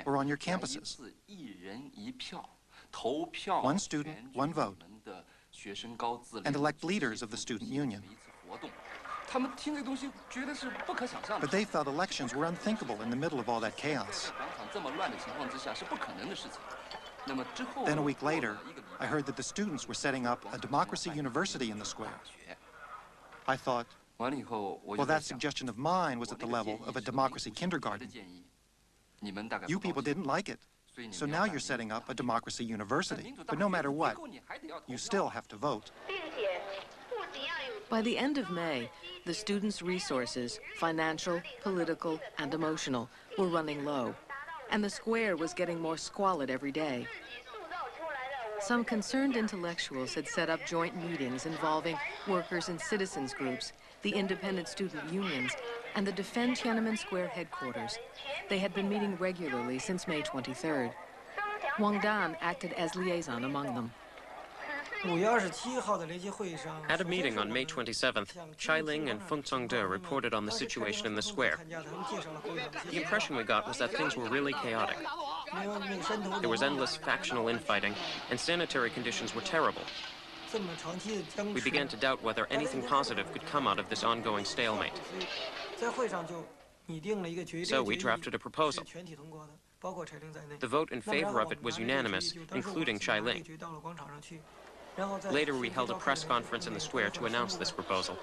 or on your campuses. One student, one vote, and elect leaders of the student union. But they felt elections were unthinkable in the middle of all that chaos. Then a week later, I heard that the students were setting up a democracy university in the square. I thought, well, that suggestion of mine was at the level of a democracy kindergarten. You people didn't like it, so now you're setting up a democracy university. But no matter what, you still have to vote. By the end of May, the students' resources, financial, political, and emotional, were running low, and the square was getting more squalid every day. Some concerned intellectuals had set up joint meetings involving workers and citizens groups, the independent student unions, and the Defend Tiananmen Square headquarters. They had been meeting regularly since May 23rd. Wang Dan acted as liaison among them. At a meeting on May 27th, Chai Ling and Feng Congde reported on the situation in the square. The impression we got was that things were really chaotic. There was endless factional infighting, and sanitary conditions were terrible. We began to doubt whether anything positive could come out of this ongoing stalemate. So we drafted a proposal. The vote in favor of it was unanimous, including Chai Ling. Later, we held a press conference in the square to announce this proposal.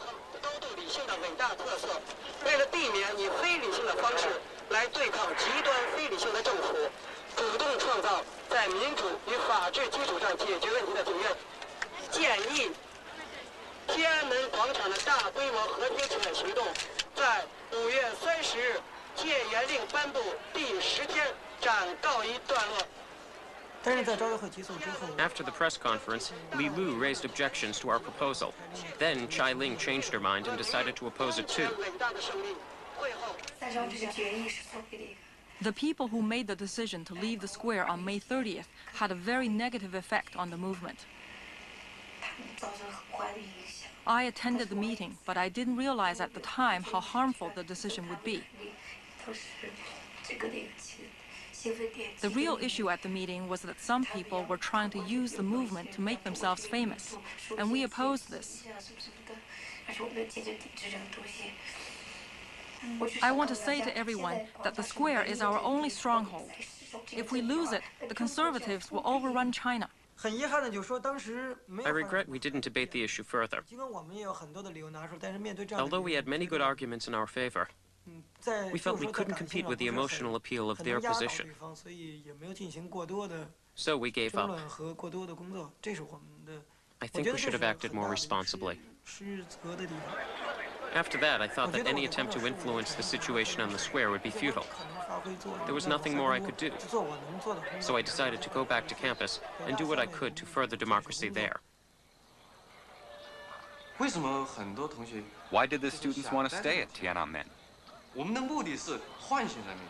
After the press conference, Li Lu raised objections to our proposal. Then Chai Ling changed her mind and decided to oppose it too. The people who made the decision to leave the square on May 30th had a very negative effect on the movement. I attended the meeting, but I didn't realize at the time how harmful the decision would be. The real issue at the meeting was that some people were trying to use the movement to make themselves famous, and we opposed this. I want to say to everyone that the square is our only stronghold. If we lose it, the conservatives will overrun China. I regret we didn't debate the issue further. Although we had many good arguments in our favor, we felt we couldn't compete with the emotional appeal of their position. So we gave up. I think we should have acted more responsibly. After that, I thought that any attempt to influence the situation on the square would be futile. There was nothing more I could do. So I decided to go back to campus and do what I could to further democracy there. Why did the students want to stay at Tiananmen?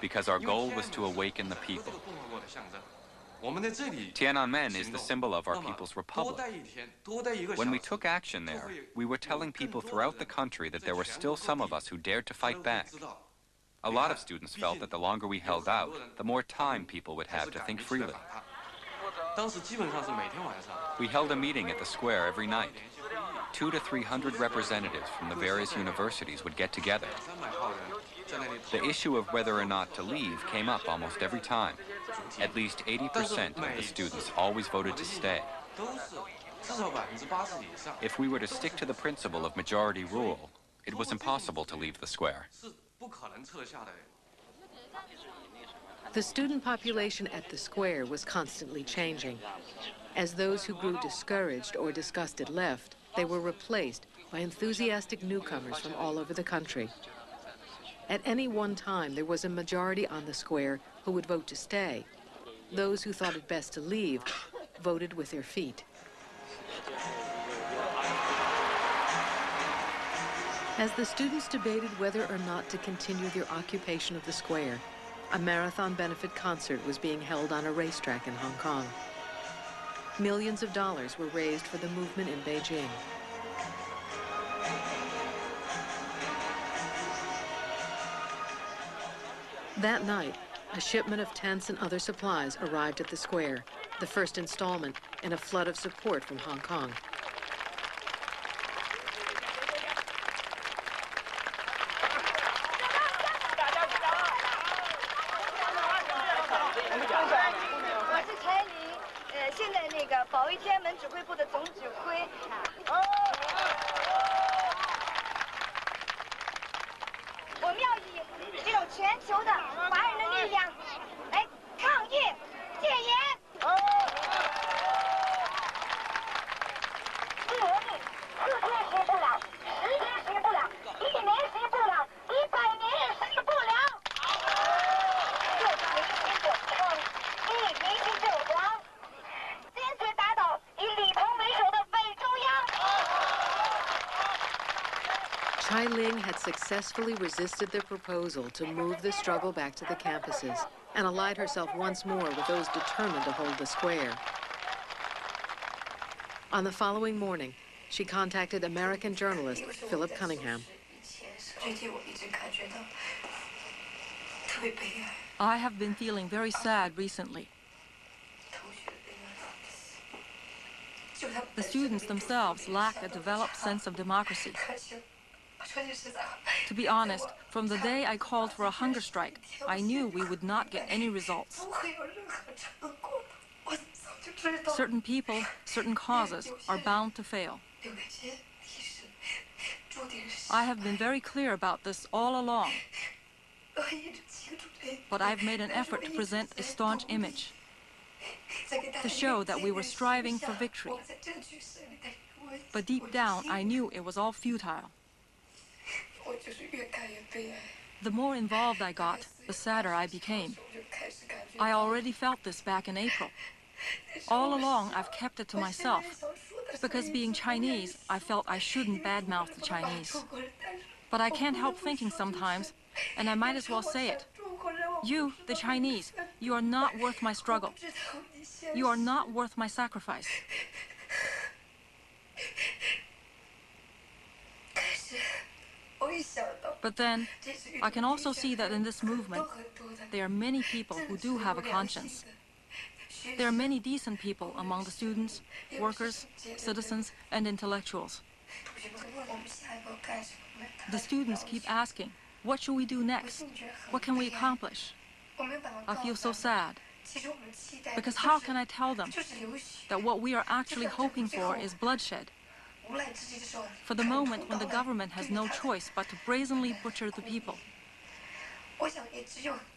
Because our goal was to awaken the people. Tiananmen is the symbol of our people's republic. When we took action there, we were telling people throughout the country that there were still some of us who dared to fight back. A lot of students felt that the longer we held out, the more time people would have to think freely. We held a meeting at the square every night. 200 to 300 representatives from the various universities would get together. The issue of whether or not to leave came up almost every time. At least 80% of the students always voted to stay. If we were to stick to the principle of majority rule, it was impossible to leave the square. The student population at the square was constantly changing. As those who grew discouraged or disgusted left, they were replaced by enthusiastic newcomers from all over the country. At any one time, there was a majority on the square who would vote to stay. Those who thought it best to leave voted with their feet. As the students debated whether or not to continue their occupation of the square, a marathon benefit concert was being held on a racetrack in Hong Kong. Millions of dollars were raised for the movement in Beijing. That night, A shipment of tents and other supplies arrived at the square, the first installment in a flood of support from Hong Kong. Chai-ling had successfully resisted the proposal to move the struggle back to the campuses and allied herself once more with those determined to hold the square. On the following morning, she contacted American journalist Philip Cunningham. I have been feeling very sad recently. The students themselves lack a developed sense of democracy. To be honest, from the day I called for a hunger strike, I knew we would not get any results. Certain people, certain causes are bound to fail. I have been very clear about this all along, but I've made an effort to present a staunch image, to show that we were striving for victory. But deep down, I knew it was all futile. The more involved I got, the sadder I became. I already felt this back in April. All along, I've kept it to myself, because being Chinese, I felt I shouldn't badmouth the Chinese. But I can't help thinking sometimes, and I might as well say it. You, the Chinese, you are not worth my struggle. You are not worth my sacrifice. But then, I can also see that in this movement, there are many people who do have a conscience. There are many decent people among the students, workers, citizens, and intellectuals. The students keep asking, what should we do next? What can we accomplish? I feel so sad. Because how can I tell them that what we are actually hoping for is bloodshed? For the moment when the government has no choice but to brazenly butcher the people.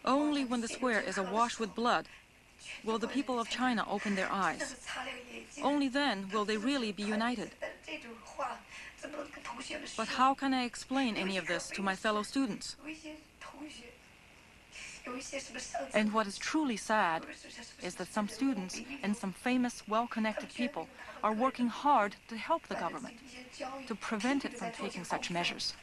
Only when the square is awash with blood will the people of China open their eyes. Only then will they really be united. But how can I explain any of this to my fellow students? And what is truly sad is that some students and some famous, well-connected people are working hard to help the government, to prevent it from taking such measures.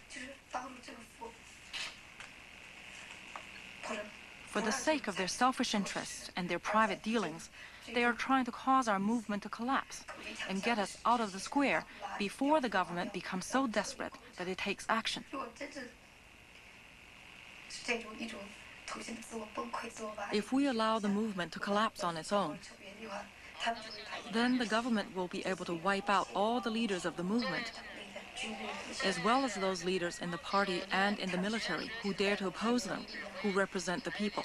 For the sake of their selfish interests and their private dealings, they are trying to cause our movement to collapse and get us out of the square before the government becomes so desperate that it takes action. If we allow the movement to collapse on its own, then the government will be able to wipe out all the leaders of the movement, as well as those leaders in the party and in the military who dare to oppose them, who represent the people.